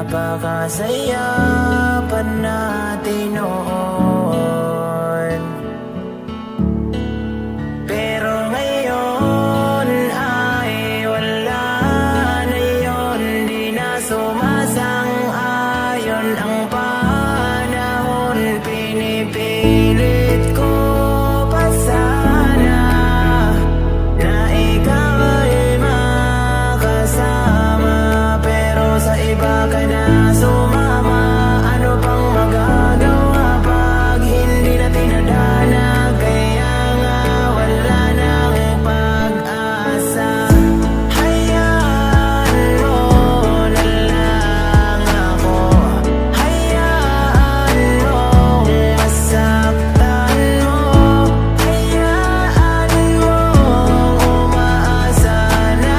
napakasaya pa natin noon. Pero ngayon ay wala na yun, di na sumasang-ayon ang panahon. Pinipilit ko pa sana na ikaw ay makasama, pero sa iba ka na sumama. Ano pang magagawa pag hindi na tinadhana? Kaya nga wala nang pag-asa. Hayaan mo na lang ako, hayaan mong masaktan mo, hayaan mong umaasa na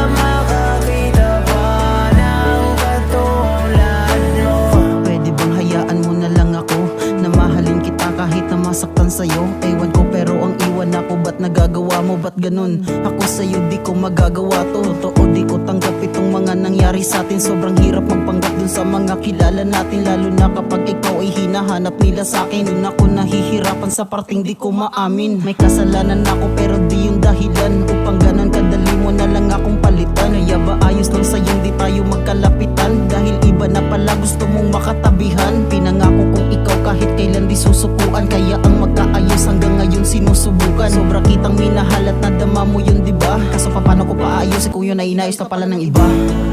makakita pa ng katulad mo. Pwede bang hayaan mo na lang ako na mahalin kita kahit na masaktan sa'yo? Ewan ko pero ang iwan ako, ba't nagagawa mo? Ba't ganun? Ako sa'yo di ko magagawa to. Totoo di ko tanggap itong mga nangyari sa'tin. Sobrang hirap magpanggap dun sa mga kilala natin, lalo na kapag ikaw ay hinahanap nila sa'kin. Dun ako nahihirapan sa parting di ko maamin. May kasalanan ako pero di yung dahilan upang ganun kadali mo na lang akong palitan. Kaya ba ayos lang sa'yo di tayo magkalapitan? Dahil iba na pala gusto mong makatabihan. Pinangako kong ikaw kahit kailan di susukuan, kaya ang magkaayos hanggang ngayon sinusubukan. Sobra kitang minahal at nadama mo yun diba? Kaso paano ko paayos kung yun ay inayos na pala ng iba?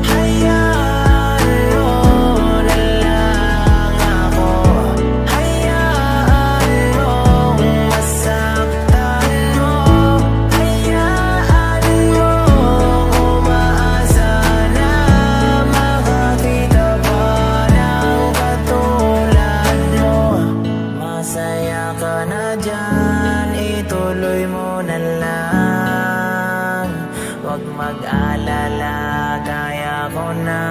Hayaan mo na lang ako, hayaan mong masaktan mo, hayaan mong umaasa na makakita pa ng katulad mo. Masaya ka na dyan, ituloy mo na lang. Huwag mag-alala, kaya ko na